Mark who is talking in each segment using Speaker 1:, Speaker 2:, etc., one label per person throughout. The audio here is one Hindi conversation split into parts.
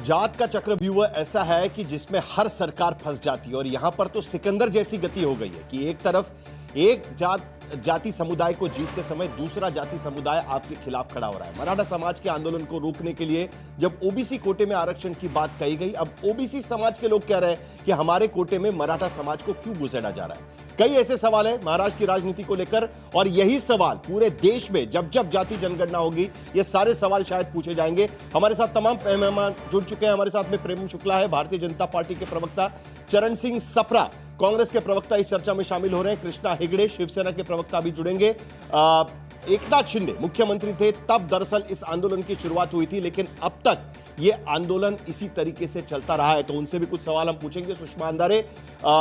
Speaker 1: जात का चक्रव्यूह ऐसा है कि जिसमें हर सरकार फंस जाती है और यहां पर तो सिकंदर जैसी गति हो गई है कि एक तरफ एक जाति समुदाय को जीतते समय दूसरा जाति समुदाय आपके खिलाफ खड़ा हो रहा है। मराठा समाज के आंदोलन को रोकने के लिए जब ओबीसी कोटे में आरक्षण की बात कही गई, अब ओबीसी समाज के लोग कह रहे हैं कि हमारे कोटे में मराठा समाज को क्यों घुसेड़ा जा रहा है। कई ऐसे सवाल है महाराष्ट्र की राजनीति को लेकर और यही सवाल पूरे देश में जब जब जाति जनगणना होगी ये सारे सवाल शायद पूछे जाएंगे। हमारे साथ तमाम मेहमान जुड़ चुके हैं। हमारे साथ में प्रेम शुक्ला है, भारतीय जनता पार्टी के प्रवक्ता चरण सिंह सप्रा, कांग्रेस के प्रवक्ता इस चर्चा में शामिल हो रहे हैं, कृष्णा हेगड़े शिवसेना के प्रवक्ता भी जुड़ेंगे। एकनाथ शिंदे मुख्यमंत्री थे तब दरअसल इस आंदोलन की शुरुआत हुई थी, लेकिन अब तक ये आंदोलन इसी तरीके से चलता रहा है, तो उनसे भी कुछ सवाल हम पूछेंगे। सुषमा अंधारे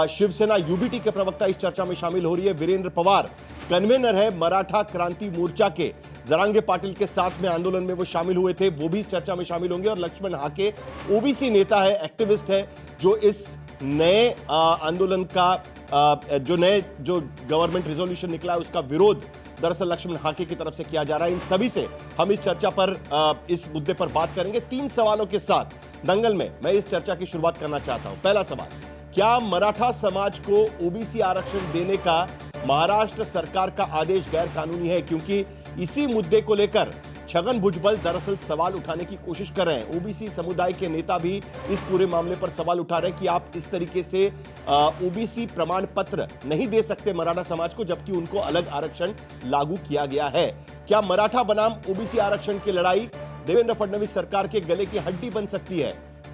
Speaker 1: शिवसेना यूबीटी के प्रवक्ता इस चर्चा में शामिल हो रही है। वीरेंद्र पवार कन्वेनर है मराठा क्रांति मोर्चा के, जरांगे पाटिल के साथ में आंदोलन में वो शामिल हुए थे, वो भी इस चर्चा में शामिल होंगे। और लक्ष्मण हाके ओबीसी नेता है, एक्टिविस्ट है, जो इस नए आंदोलन का जो गवर्नमेंट रिजोल्यूशन निकला है उसका विरोध दरअसल लक्ष्मण हाके की तरफ से किया जा रहा है। इन सभी से हम इस चर्चा पर इस मुद्दे पर बात करेंगे। 3 सवालों के साथ दंगल में मैं इस चर्चा की शुरुआत करना चाहता हूं। पहला सवाल, क्या मराठा समाज को ओबीसी आरक्षण देने का महाराष्ट्र सरकार का आदेश गैर कानूनी है? क्योंकि इसी मुद्दे को लेकर छगन भुजबल दरअसल सवाल उठाने की कोशिश कर रहे हैं। ओबीसी समुदाय के नेता भी इस पूरे मामले पर सवाल उठा रहे हैं कि आप इस तरीके से ओबीसी प्रमाण पत्र नहीं दे सकते मराठा समाज को, जबकि उनको अलग आरक्षण लागू किया गया है। क्या मराठा बनाम ओबीसी आरक्षण की लड़ाई देवेंद्र फडणवीस सरकार के गले की हड्डी बन सकती है?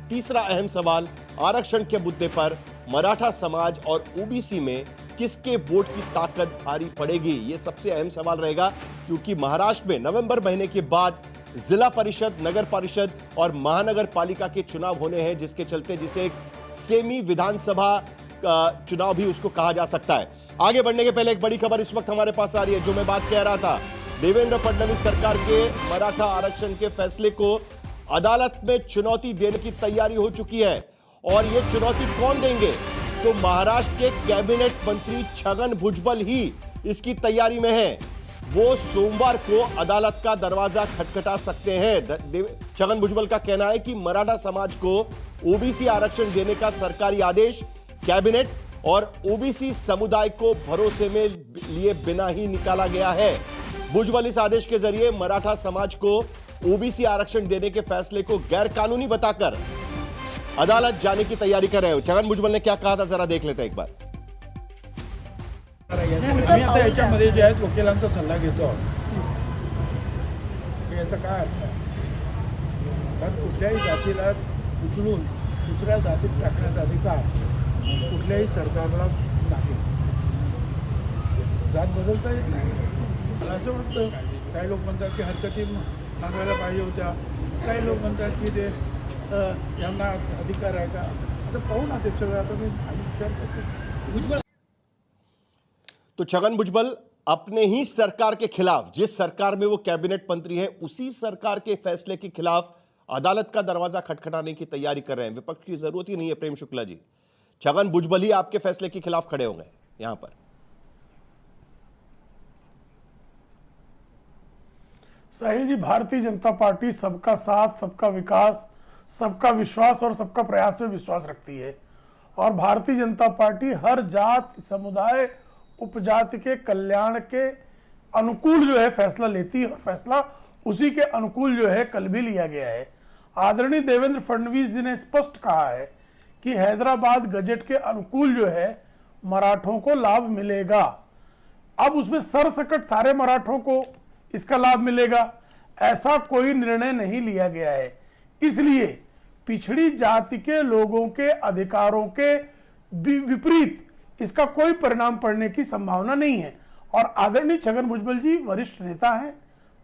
Speaker 1: तीसरा अहम सवाल, आरक्षण के मुद्दे पर मराठा समाज और ओबीसी में किसके वोट की ताकत भारी पड़ेगी? ये सबसे अहम सवाल रहेगा, क्योंकि महाराष्ट्र में नवंबर महीने के बाद जिला परिषद, नगर परिषद और महानगर पालिका के चुनाव होने हैं, जिसके चलते जिसे एक सेमी विधानसभा चुनाव भी उसको कहा जा सकता है। आगे बढ़ने के पहले एक बड़ी खबर इस वक्त हमारे पास आ रही है, जो मैं बात कह रहा था। देवेंद्र फडणवीस सरकार के मराठा आरक्षण के फैसले को अदालत में चुनौती देने की तैयारी हो चुकी है, और यह चुनौती कौन देंगे? तो महाराष्ट्र के कैबिनेट मंत्री छगन भुजबल ही इसकी तैयारी में है। वो सोमवार को अदालत का दरवाजा खटखटा सकते हैं। छगन भुजबल का कहना है कि मराठा समाज को ओबीसी आरक्षण देने का सरकारी आदेश कैबिनेट और ओबीसी समुदाय को भरोसे में लिए बिना ही निकाला गया है। भुजबल इस आदेश के जरिए मराठा समाज को ओबीसी आरक्षण देने के फैसले को गैर कानूनी बताकर अदालत जाने की तैयारी कर रहे हो। छगन भुजबल ने क्या कहा था, जरा देख लेते हैं एक बार।
Speaker 2: आम्ही आता याच्यामध्ये जे आहेत वकिलांचा सल्ला घेतो आहोत, याचा काय अर्थ आहे? कारण कुठल्याही जातीला उचलून दुसऱ्या जातीत टाकण्याचा अधिकार कुठल्याही सरकारला नाही। जात बदलता येत नाही मला असं वाटतं। काही लोक म्हणतात की हरकती मागायला पाहिजे होत्या, काही लोक म्हणतात की ते यांना अधिकार आहे का, आता पाहू ना ते सगळं। आता मी विचार करतो।
Speaker 1: तो छगन भुजबल अपने ही सरकार के खिलाफ, जिस सरकार में वो कैबिनेट मंत्री है, उसी सरकार के फैसले के खिलाफ अदालत का दरवाजा खटखटाने की तैयारी कर रहे हैं। विपक्ष की जरूरत ही नहीं है प्रेम शुक्ला जी, छगन भुजबल ही आपके फैसले के खिलाफ खड़े होंगे यहां पर।
Speaker 3: साहिल जी, भारतीय जनता पार्टी सबका साथ, सबका विकास, सबका विश्वास और सबका प्रयास में विश्वास रखती है, और भारतीय जनता पार्टी हर जात, समुदाय, उपजाति के कल्याण के अनुकूल जो है फैसला लेती है, और फैसला उसी के अनुकूल जो है कल भी लिया गया है। आदरणीय देवेंद्र फडणवीस जी ने स्पष्ट कहा है कि हैदराबाद गजट के अनुकूल जो है मराठों को लाभ मिलेगा। अब उसमें सरसकट सारे मराठों को इसका लाभ मिलेगा, ऐसा कोई निर्णय नहीं लिया गया है। इसलिए पिछड़ी जाति के लोगों के अधिकारों के विपरीत इसका कोई परिणाम पड़ने की संभावना नहीं है। और आदरणीय छगन भुजबल जी वरिष्ठ नेता हैं,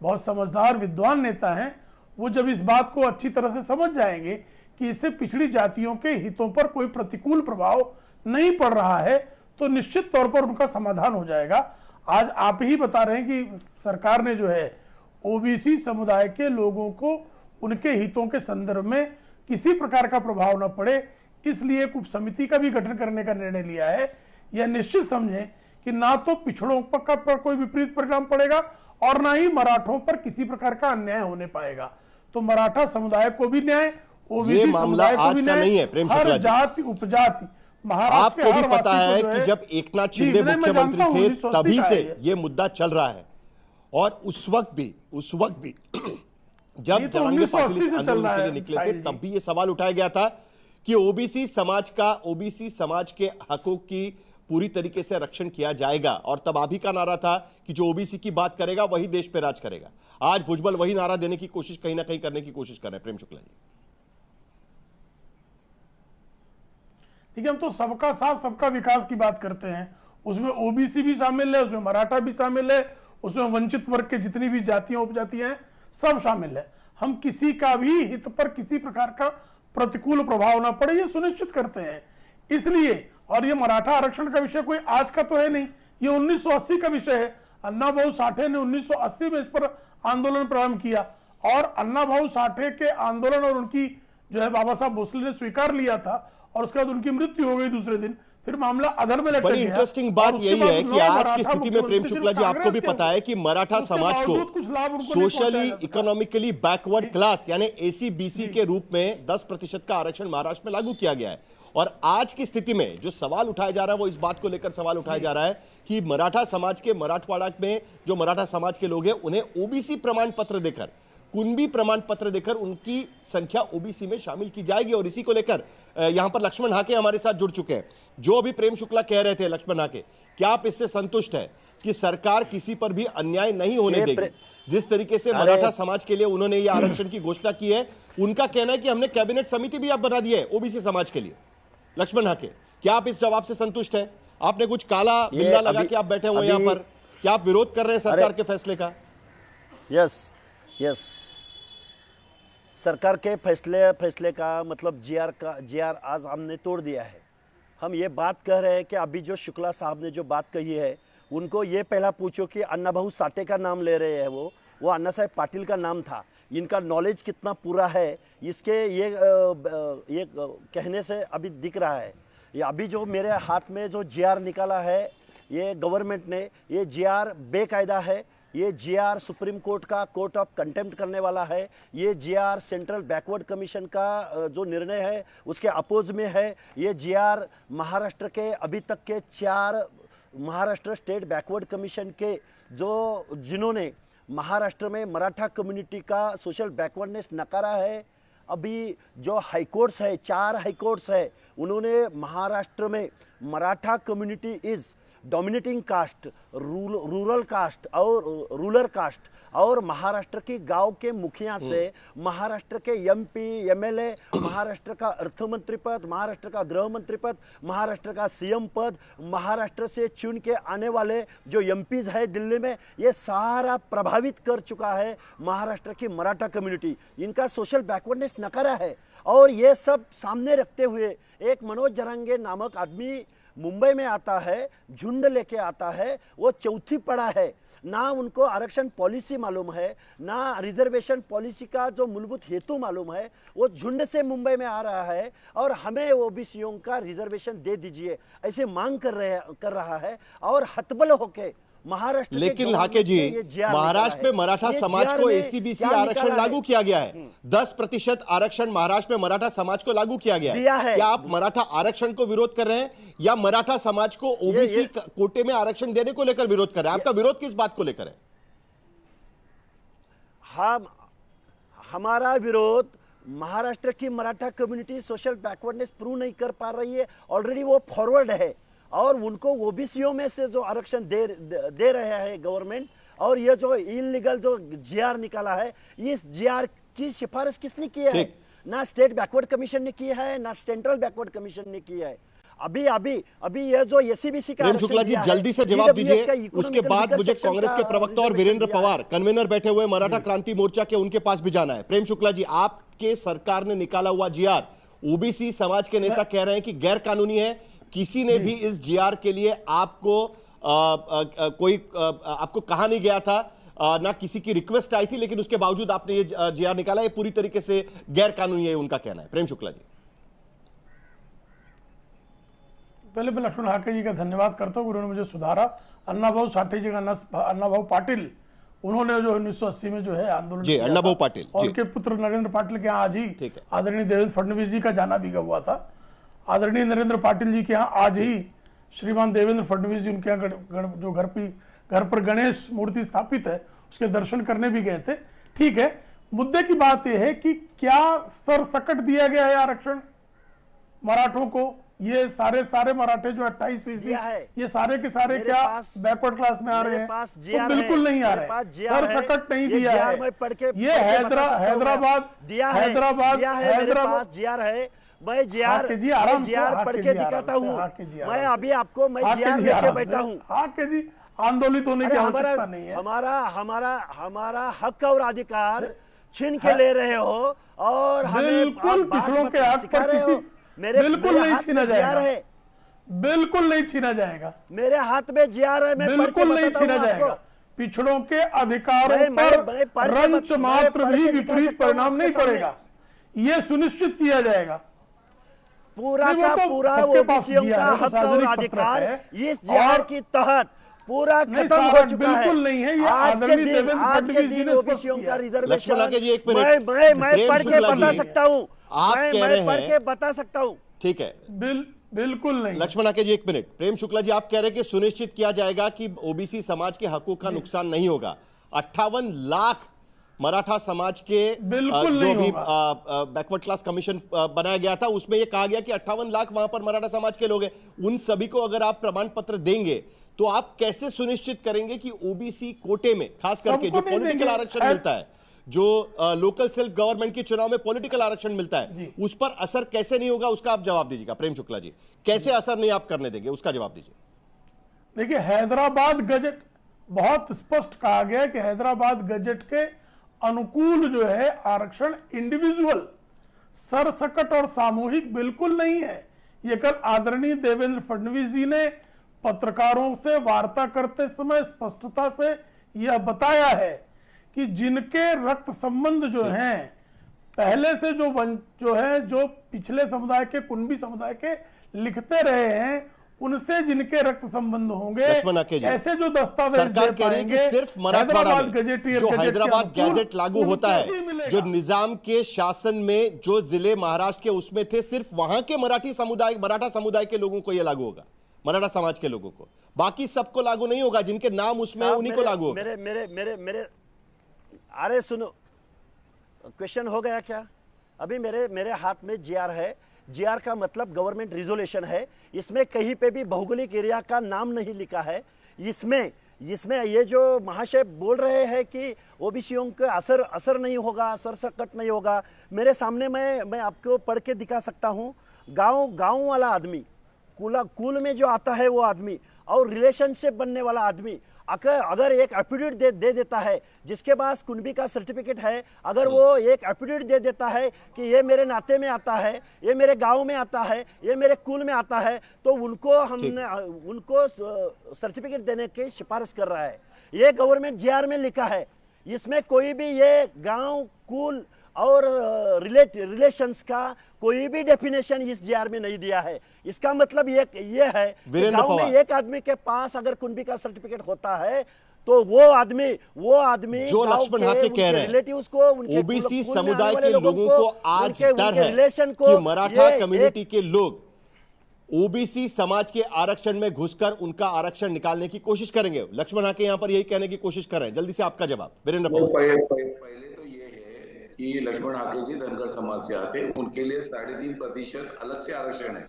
Speaker 3: बहुत समझदार विद्वान नेता हैं। वो जब इस बात को अच्छी तरह से समझ जाएंगे कि इससे पिछड़ी जातियों के हितों पर कोई प्रतिकूल प्रभाव नहीं पड़ रहा है, तो निश्चित तौर पर उनका समाधान हो जाएगा। आज आप ही बता रहे हैं कि सरकार ने जो है ओबीसी समुदाय के लोगों को उनके हितों के संदर्भ में किसी प्रकार का प्रभाव न पड़े, इसलिए एक उप समिति का भी गठन करने का निर्णय लिया है। यह निश्चित समझें कि ना तो पिछड़ों पर कोई विपरीत परिणाम पड़ेगा और ना ही मराठों पर किसी प्रकार का अन्याय होने पाएगा। तो मराठा समुदाय को भी न्याय, ओबीसी
Speaker 1: मामला
Speaker 3: समुदाय को
Speaker 1: आज
Speaker 3: भी
Speaker 1: का
Speaker 3: नहीं,
Speaker 1: नहीं है, प्रेम शुक्ला
Speaker 3: हर
Speaker 1: जी।
Speaker 3: जाति उपजाति महाराष्ट्र
Speaker 1: आपको
Speaker 3: के
Speaker 1: भी
Speaker 3: हर
Speaker 1: पता
Speaker 3: वासी
Speaker 1: है
Speaker 3: को जो
Speaker 1: कि जब एकनाथ शिंदे
Speaker 3: मैं
Speaker 1: मुख्यमंत्री
Speaker 3: जानता हूं,
Speaker 1: थे
Speaker 3: 1980
Speaker 1: तभी
Speaker 3: का
Speaker 1: से
Speaker 3: है
Speaker 1: ये मुद्दा चल रहा है, और उस वक्त भी जब
Speaker 3: ये तो
Speaker 1: जरांगे पाटिल
Speaker 3: 1980
Speaker 1: इस
Speaker 3: से चल
Speaker 1: आंदोलन
Speaker 3: रहा
Speaker 1: के लिए
Speaker 3: है,
Speaker 1: निकले थे
Speaker 3: साहिल जी।
Speaker 1: तब भी ये सवाल उठाया गया था कि ओबीसी समाज के हकों की पूरी तरीके से रक्षण किया जाएगा, और तब आप ही का नारा था कि जो ओबीसी की बात करेगा वही देश पे राज करेगा। आज भुजबल वही नारा देने की कोशिश कहीं ना कहीं करने की कोशिश कर रहे हैं। प्रेम शुक्ला जी,
Speaker 3: ठीक है, हम तो सबका साथ सबका विकास की बात करते हैं, उसमें ओबीसी भी शामिल है, उसमें मराठा भी शामिल है, उसमें वंचित वर्ग के जितनी भी जातियां उपजातियां हैं सब शामिल है। हम किसी का भी हित पर किसी प्रकार का प्रतिकूल प्रभाव ना पड़े ये सुनिश्चित करते हैं। इसलिए, और ये मराठा आरक्षण का विषय कोई आज का तो है नहीं, ये 1980 का विषय है। अन्ना भाऊ साठे ने 1980 में इस पर आंदोलन प्रारंभ किया, और अन्ना भाऊ साठे के आंदोलन और उनकी जो है बाबा साहब भोसले ने स्वीकार लिया था, और उसके बाद उनकी मृत्यु हो गई दूसरे दिन, फिर मामला अधर में लटक गया।
Speaker 1: बड़ी इंटरेस्टिंग बात यही है कि आज की स्थिति में प्रेम शुक्ला जी, आपको भी पता है कि मराठा समाज को सोशली इकोनॉमिकली बैकवर्ड क्लास यानी एसी बीसी के रूप में 10% का आरक्षण महाराष्ट्र में लागू किया गया है। और आज की स्थिति में जो सवाल उठाया जा रहा है वो इस बात को लेकर सवाल उठाया जा रहा है कि मराठा समाज के, मराठवाड़ा में जो मराठा समाज के लोग हैं उन्हें ओबीसी प्रमाण पत्र देकर, कुणबी प्रमाण पत्र देकर उनकी संख्या ओबीसी में शामिल की जाएगी। और इसी को लेकर यहां पर लक्ष्मण हाके हमारे साथ जुड़ चुके हैं। जो अभी प्रेम शुक्ला कह रहे थे, लक्ष्मण हाके, क्या आप इससे संतुष्ट है कि सरकार किसी पर भी अन्याय नहीं होने देगी? जिस तरीके से मराठा समाज के लिए उन्होंने ये आरक्षण की घोषणा की है, उनका कहना है कि हमने कैबिनेट समिति भी आप बना दी है ओबीसी समाज के लिए। लक्ष्मण हाके, क्या आप इस जवाब से संतुष्ट है? आपने कुछ काला बिल्ला लगा के आप बैठे हुए यहां पर, क्या आप विरोध कर रहे हैं सरकार के फैसले का?
Speaker 4: यस, सरकार के फैसले का मतलब जीआर आज हमने तोड़ दिया है। हम ये बात कह रहे हैं कि अभी जो शुक्ला साहब ने जो बात कही है, उनको ये पहला पूछो कि अन्ना भाऊ साठे का नाम ले रहे हैं, वो अन्ना साहब पाटिल का नाम था। इनका नॉलेज कितना पूरा है इसके ये कहने से अभी दिख रहा है। ये अभी जो मेरे हाथ में जो जीआर निकाला है ये गवर्नमेंट ने, ये जीआर बेकायदा है। ये जीआर सुप्रीम कोर्ट का कोर्ट ऑफ कंटेम्प्ट करने वाला है। ये जीआर सेंट्रल बैकवर्ड कमीशन का जो निर्णय है उसके अपोज में है। ये जीआर महाराष्ट्र के अभी तक के 4 महाराष्ट्र स्टेट बैकवर्ड कमीशन के जिन्होंने महाराष्ट्र में मराठा कम्युनिटी का सोशल बैकवर्डनेस नकारा है, अभी जो हाईकोर्ट्स है, 4 हाईकोर्ट्स है, उन्होंने महाराष्ट्र में Maratha community is dominating caste, rural caste और रूरल कास्ट, और महाराष्ट्र की गांव के मुखिया से महाराष्ट्र के एमपी एमएलए, महाराष्ट्र का अर्थ मंत्री पद, महाराष्ट्र का गृह मंत्री पद, महाराष्ट्र का सीएम पद, महाराष्ट्र से चुन के आने वाले जो एमपीज है दिल्ली में, ये सारा प्रभावित कर चुका है महाराष्ट्र की मराठा कम्युनिटी। इनका सोशल बैकवर्डनेस नकारा है। और ये सब सामने रखते हुए एक मनोज जरांगे नामक आदमी मुंबई में आता है, झुंड लेके आता है, वो चौथी पड़ा है, ना उनको आरक्षण पॉलिसी मालूम है, ना रिजर्वेशन पॉलिसी का जो मूलभूत हेतु मालूम है। वो झुंड से मुंबई में आ रहा है और हमें ओबीसीओं का रिजर्वेशन दे दीजिए ऐसे मांग कर रहा है, और हतबल होके महाराष्ट्र,
Speaker 1: लेकिन हाके जी, महाराष्ट्र में मराठा समाज को एसीबीसी आरक्षण लागू किया गया है। 10% आरक्षण महाराष्ट्र में मराठा समाज को लागू किया गया है। क्या आप मराठा आरक्षण को विरोध कर रहे हैं या मराठा समाज को ओबीसी कोटे में आरक्षण देने को लेकर विरोध कर रहे हैं? आपका विरोध किस बात को लेकर है?
Speaker 4: हमारा विरोध महाराष्ट्र की Maratha community social backwardness prove नहीं कर पा रही है, ऑलरेडी वो फॉरवर्ड है, और उनको ओबीसीओ में से जो आरक्षण दे रहे हैं गवर्नमेंट। और ये जो इनलीगल जो जीआर निकाला है, इस जीआर की सिफारिश किसने की है? ना स्टेट बैकवर्ड कमीशन ने की है, ना सेंट्रल बैकवर्ड कमीशन ने की है। अभी ये जो एसीबीसी का
Speaker 1: प्रेम शुक्ला जी जल्दी से जवाब दीजिए, उसके बाद मुझे कांग्रेस के प्रवक्ता और वीरेंद्र पवार कन्वेनर बैठे हुए मराठा क्रांति मोर्चा के, उनके पास भी जाना है। प्रेम शुक्ला जी, आपके सरकार ने निकाला हुआ जीआर, ओबीसी समाज के नेता कह रहे हैं कि गैर कानूनी है। किसी ने भी इस जीआर के लिए आपको आपको कहा नहीं गया था, ना किसी की रिक्वेस्ट आई थी, लेकिन उसके बावजूद आपने ये जीआर निकाला, ये पूरी तरीके से गैर कानूनी है, उनका कहना है। प्रेम शुक्ला जी,
Speaker 3: पहले मैं लक्ष्मण हाके जी का धन्यवाद करता हूं, उन्होंने मुझे सुधारा। अन्ना भाऊ साठे जी का अन्ना भाऊ पाटिल उन्होंने जो 1980 में जो है आंदोलन
Speaker 1: जी,
Speaker 3: किया
Speaker 1: अण्णा
Speaker 3: था,
Speaker 1: भाऊ पाटिल,
Speaker 3: और
Speaker 1: जी।
Speaker 3: उनके पुत्र नरेंद्र पाटिल के यहाँ आज ही
Speaker 1: ठीक है।
Speaker 3: आदरणीय देवेंद्र फडणवीस जी का जाना भी हुआ था। आदरणीय नरेंद्र पाटिल जी के यहाँ आज ही श्रीमान देवेंद्र फडणवीस जी उनके यहाँ जो घर पर गणेश मूर्ति स्थापित है उसके दर्शन करने भी गए थे। ठीक है, मुद्दे की बात यह है कि क्या सरसकट दिया गया है आरक्षण मराठों को? ये सारे मराठे जो 28%
Speaker 4: दिया है।
Speaker 3: ये सारे के सारे
Speaker 4: मेरे
Speaker 3: क्या
Speaker 4: पास-
Speaker 3: बैकवर्ड क्लास में आ रहे
Speaker 4: मेरे
Speaker 3: हैं?
Speaker 4: पास
Speaker 3: तो
Speaker 4: GR
Speaker 3: बिल्कुल
Speaker 4: है,
Speaker 3: नहीं आ
Speaker 4: मेरे पास
Speaker 3: रहे,
Speaker 4: GR है।
Speaker 3: सरसकट नहीं
Speaker 4: ये
Speaker 3: दिया
Speaker 4: GR
Speaker 3: है।
Speaker 4: मैं पढ़ के
Speaker 3: ये
Speaker 4: बता सकता हूँ मैं।
Speaker 3: हैदराबाद
Speaker 4: दिया है,
Speaker 3: हैदराबाद
Speaker 4: दिया है, मेरे
Speaker 3: हैदराबाद
Speaker 4: पास GR है। मैं
Speaker 3: हाँ के जी, आराम से, हाँ
Speaker 4: पढ़
Speaker 3: के
Speaker 4: के
Speaker 3: जी, आराम
Speaker 4: दिखाता
Speaker 3: से,
Speaker 4: हूँ।
Speaker 3: हाँ के जी, आराम
Speaker 4: मैं
Speaker 3: से।
Speaker 4: अभी आपको मैं
Speaker 3: हाँ के
Speaker 4: GR
Speaker 3: जी,
Speaker 4: लेके
Speaker 3: आराम
Speaker 4: बैठा
Speaker 3: से।
Speaker 4: हूँ।
Speaker 3: हाँ के जी, आंदोलित होने की
Speaker 4: अरे
Speaker 3: आवश्यकता नहीं है।
Speaker 4: हमारा हक और अधिकार छीन के ले रहे हो और हमें
Speaker 3: बिल्कुल
Speaker 4: आप बात
Speaker 3: पिछड़ों के हक
Speaker 4: सिखा
Speaker 3: पर
Speaker 4: रहे हो।
Speaker 3: किसी बिल्कुल नहीं
Speaker 4: हाथ
Speaker 3: छीना
Speaker 4: में GR
Speaker 3: जाएगा,
Speaker 4: है,
Speaker 3: बिल्कुल नहीं छीना जाएगा,
Speaker 4: मेरे हाथ में GR है। मैं पढ़ के
Speaker 3: बिल्कुल नहीं
Speaker 4: बताता हूँ
Speaker 3: छीना
Speaker 4: आपको।
Speaker 3: जाएगा। पिछड़ों के अधिकारों
Speaker 4: मैं
Speaker 3: पर
Speaker 4: पढ़ के
Speaker 3: रंच
Speaker 4: मैं
Speaker 3: मात्र
Speaker 4: पढ़
Speaker 3: भी
Speaker 4: के दिखा
Speaker 3: विपरीत
Speaker 4: सकता हूँ
Speaker 3: परिणाम
Speaker 4: आपके
Speaker 3: नहीं
Speaker 4: सामने।
Speaker 3: पड़ेगा, ये सुनिश्चित किया जाएगा।
Speaker 4: पूरा
Speaker 3: नहीं, वो
Speaker 4: का
Speaker 3: तो
Speaker 4: पूरा
Speaker 3: सबके पास
Speaker 4: ओबीसीओं
Speaker 3: GR
Speaker 4: का
Speaker 3: है, वो
Speaker 4: हक और
Speaker 3: सार्वजनिक पत्रक
Speaker 4: अधिकार
Speaker 3: है।
Speaker 4: इस GR
Speaker 3: और
Speaker 4: के तहत पूरा
Speaker 3: नहीं,
Speaker 4: खत्म हो
Speaker 3: सारा
Speaker 4: चुका है।
Speaker 3: बिल्कुल नहीं है, ये
Speaker 4: आज के
Speaker 3: आदरणीय
Speaker 4: दिन
Speaker 3: देवेंद्र फडणवीस जी ने स्पष्ट
Speaker 4: ओबीसीओं
Speaker 3: किया
Speaker 4: का
Speaker 3: है।
Speaker 4: रिजर्वेशन
Speaker 1: लक्ष्मण आके जी, एक मिनट।
Speaker 4: मैं
Speaker 1: प्रेम
Speaker 4: पढ़ के
Speaker 1: शुक्ला
Speaker 4: बता
Speaker 1: जी,
Speaker 4: सकता हूँ।
Speaker 1: आप कह रहे
Speaker 4: मैं पढ़
Speaker 1: हैं-
Speaker 4: के बता सकता हूँ।
Speaker 1: ठीक है,
Speaker 3: बिल्कुल नहीं।
Speaker 1: लक्ष्मण आके जी, एक मिनट। प्रेम शुक्ला जी, आप कह रहे हैं कि सुनिश्चित किया जाएगा कि ओबीसी समाज के हकों का नुकसान नहीं होगा। 58 लाख मराठा समाज के
Speaker 3: बिल्कुल
Speaker 1: जो
Speaker 3: नहीं
Speaker 1: भी
Speaker 3: होगा।
Speaker 1: बैकवर्ड क्लास कमीशन बनाया गया था उसमें यह कहा गया कि 58 लाख वहां पर मराठा समाज के लोग हैं। उन सभी को अगर आप प्रमाण पत्र देंगे तो आप कैसे सुनिश्चित करेंगे कि ओबीसी कोटे में खास करके
Speaker 3: सबको
Speaker 1: जो
Speaker 3: नहीं
Speaker 1: पॉलिटिकल
Speaker 3: देंगे।
Speaker 1: आरक्षण मिलता है, जो लोकल सेल्फ गवर्नमेंट के चुनाव में पॉलिटिकल आरक्षण मिलता है,
Speaker 3: जी।
Speaker 1: उस पर असर कैसे नहीं होगा, उसका आप जवाब दीजिएगा। प्रेम शुक्ला जी, कैसे असर नहीं आप करने देंगे, उसका जवाब दीजिए।
Speaker 3: देखिए, हैदराबाद गजट बहुत स्पष्ट कहा गया है कि हैदराबाद गजट के अनुकूल जो है आरक्षण इंडिविजुअल सरसकट और सामूहिक बिल्कुल नहीं है। ये कल आदरणीय देवेंद्र फडणवीस जी ने पत्रकारों से वार्ता करते समय स्पष्टता से यह बताया है कि जिनके रक्त संबंध जो हैं पहले से जो पिछले समुदाय के कुनबी समुदाय के लिखते रहे हैं, उनसे जिनके रक्त संबंध होंगे,
Speaker 1: लक्ष्मण आके जी,
Speaker 3: ऐसे जो दस्तावेज
Speaker 1: सरकार
Speaker 3: दे
Speaker 1: कह रही है कि
Speaker 3: पाएंगे,
Speaker 1: सिर्फ मराठवाड़ा
Speaker 3: हैदराबाद
Speaker 1: में
Speaker 3: गजेटियर
Speaker 1: जो
Speaker 3: गजेट के
Speaker 1: हैदराबाद
Speaker 3: अनुकूल
Speaker 1: गैजेट लागू होता
Speaker 3: उनको ही
Speaker 1: है,
Speaker 3: मिलेगा।
Speaker 1: जो निजाम के शासन में जो जिले महाराष्ट्र के उसमें थे, सिर्फ वहां के मराठा समुदाय के लोगों को यह लागू होगा, मराठा समाज के लोगों को। बाकी सबको लागू नहीं होगा, जिनके नाम उसमें
Speaker 4: साहब,
Speaker 1: उन्हीं को लागू होगा।
Speaker 4: मेरे अरे सुनो, क्वेश्चन हो गया क्या? अभी मेरे हाथ में GR है। GR का मतलब गवर्नमेंट रिजोल्यूशन है। इसमें कहीं पे भी भौगोलिक एरिया का नाम नहीं लिखा है। इसमें ये जो महाशय बोल रहे हैं कि ओबीसीओं का असर नहीं होगा, सरसकट नहीं होगा, मेरे सामने मैं आपको पढ़ के दिखा सकता हूँ। गांव वाला आदमी, कुल में जो आता है वो आदमी और रिलेशनशिप बनने वाला आदमी अगर एक एफिडेविट दे देता है, जिसके पास कुनबी का सर्टिफिकेट है, अगर वो एक एफिडेविट दे देता है कि ये मेरे नाते में आता है, ये मेरे गांव में आता है, ये मेरे कुल में आता है, तो उनको सर्टिफिकेट देने की सिफारिश कर रहा है। ये गवर्नमेंट GR में लिखा है। इसमें कोई भी ये गांव, कुल और रिलेशंस का कोई भी डेफिनेशन इस GR में नहीं दिया है। इसका मतलब ये है कि गांव में एक आदमी के पास अगर कुनबी का सर्टिफिकेट होता है तो वो आदमी
Speaker 1: जो लक्ष्मण हाके कह रहे हैं,
Speaker 4: रिलेटिव्स को,
Speaker 1: ओबीसी समुदाय के लोगों को आज डर है कि मराठा कम्युनिटी के लोग ओबीसी समाज के आरक्षण में घुसकर उनका आरक्षण निकालने की कोशिश करेंगे। लक्ष्मण हाके यहां पर यही कहने की कोशिश कर रहे हैं। जल्दी से आपका जवाब वीरेंद्र पवार।
Speaker 5: पहले तो ये है कि लक्ष्मण हाके जी धनगर समाज से आते, उनके लिए 3.5% अलग से आरक्षण है।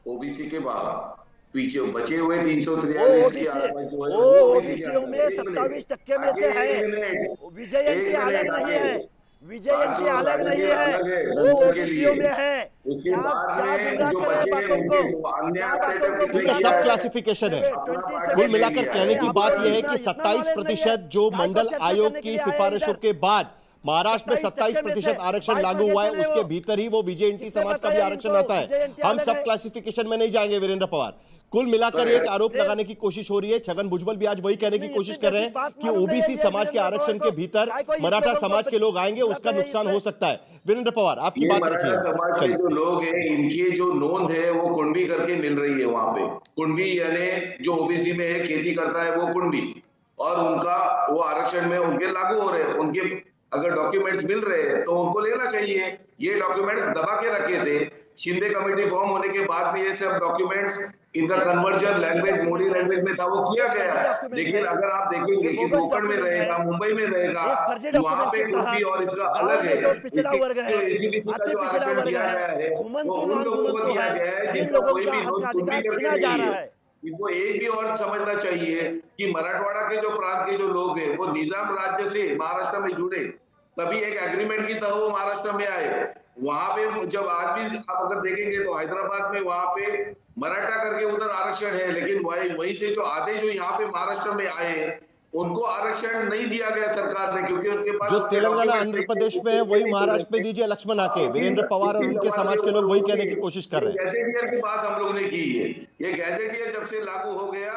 Speaker 5: ओबीसी के बाद पीछे बचे हुए 343 के आसपास जो है वो
Speaker 4: ओबीसीओं में 27% में से है। विजयंती अलग नहीं है, विजयंती अलग नहीं है, वो ओबीसीओ में है।
Speaker 5: उसके बाद में जो बचे हैं उनके अन्य आते
Speaker 1: उनका सब क्लासिफिकेशन है। कुल मिलाकर कहने की बात यह है कि 27% जो मंडल आयोग की सिफारिशों के बाद महाराष्ट्र में 27% आरक्षण लागू हुआ है, उसके भीतर ही वो विजयंती समाज का भी आरक्षण आता है। हम सब क्लासिफिकेशन में नहीं जाएंगे वीरेंद्र पवार। कुल मिलाकर एक आरोप लगाने की कोशिश हो रही है। छगन भुजबल भी आज वही कहने की कोशिश कर रहे हैं कि ओबीसी समाज के आरक्षण के भीतर मराठा समाज के लोग आएंगे, उसका नुकसान हो सकता है। वीरेंद्र पवार, आपकी बात रखिए।
Speaker 5: समाज के जो लोग हैं, इनकी जो नोंद है वो कुणबी करके मिल रही है वहां पे। कुणबी यानी जो ओबीसी में है, खेती करता है वो कुणबी, और उनका वो आरक्षण में उनके लागू हो रहे हैं। उनके अगर डॉक्यूमेंट्स मिल रहे हैं तो उनको लेना चाहिए। ये डॉक्यूमेंट्स दबा के रखे थे। शिंदे कमेटी फॉर्म होने के बाद में ये सब डॉक्यूमेंट्स इनका कन्वर्जन लैंग्वेज मोडी लैंग्वेज में था, वो किया गया। लेकिन अगर आप देखेंगे कि कोंकण में रहेगा, मुंबई में रहेगा, वहां पे यूपी और इसका अलग है।
Speaker 4: पिछड़ा वर्ग है, अति पिछड़ा वर्ग है,
Speaker 5: उन लोगों को दिया गया है जिनका कोई भी नोट कुछ भी करके
Speaker 4: जा रहा है।
Speaker 5: इनको एक भी और समझना चाहिए कि मराठवाड़ा के जो प्रांत के जो लोग हैं वो निजाम राज्य से महाराष्ट्र में जुड़े, तभी एक एग्रीमेंट की तरह वो महाराष्ट्र में आए। वहां पे जब आज भी आप अगर देखेंगे तो हैदराबाद में वहां पे मराठा करके उधर आरक्षण है, लेकिन वहीं से जो आधे जो यहाँ पे महाराष्ट्र में आए उनको आरक्षण नहीं दिया गया सरकार ने, क्योंकि उनके पास
Speaker 1: जो तेलंगाना आंध्र प्रदेश में है वही महाराष्ट्र में दीजिए लक्ष्मण आके। वीरेंद्र पवार और उनके समाज के लोग वही कहने की कोशिश कर रहे हैं।
Speaker 5: गैजेटियर की बात हम लोग ने की है। ये गैजेटियर जब से लागू हो गया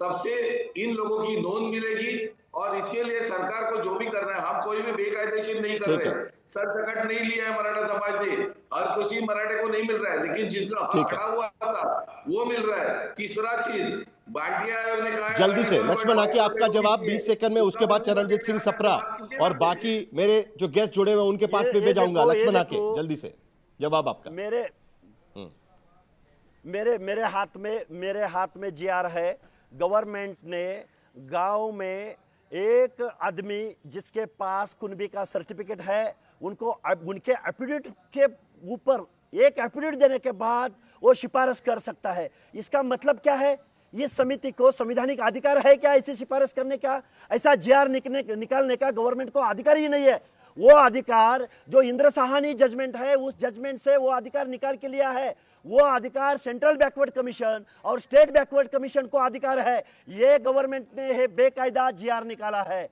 Speaker 5: तब से इन लोगों की नोंद मिलेगी, और इसके लिए सरकार को जो भी करना है, हम कोई भी बेकायदेशीर नहीं कर रहे हैं। सरसकट नहीं लिया है मराठा समाज ने, हर किसी मराठे को नहीं मिल रहा है, लेकिन जिसका हक खड़ा हुआ था वो मिल रहा है। तीसरा चीज बांटिया आयोग ने कहा,
Speaker 1: जल्दी से लक्ष्मण आके आपका जवाब 20 सेकंड में, उसके बाद चरणजीत सिंह सप्रा और बाकी मेरे जो गेस्ट जुड़े हुए उनके पास भी भेजाऊंगा। लक्ष्मण आके जल्दी से जवाब आपका।
Speaker 4: मेरे हाथ में जीआर है। गवर्नमेंट ने गांव में एक आदमी जिसके पास कुनबी का सर्टिफिकेट है, उनके एफिडेविट के ऊपर एक एफिडेविट देने के बाद वो सिफारिश कर सकता है। इसका मतलब क्या है? ये समिति को संवैधानिक अधिकार है क्या ऐसी सिफारिश करने का? ऐसा जीआर निकालने का गवर्नमेंट को अधिकार ही नहीं है। वो अधिकार जो इंद्र साहनी जजमेंट है, उस जजमेंट से वो अधिकार निकाल के लिया है। वो अधिकार सेंट्रल बैकवर्ड कमीशन और स्टेट बैकवर्ड कमीशन को अधिकार है। ये गवर्नमेंट ने बेकायदा जीआर निकाला है।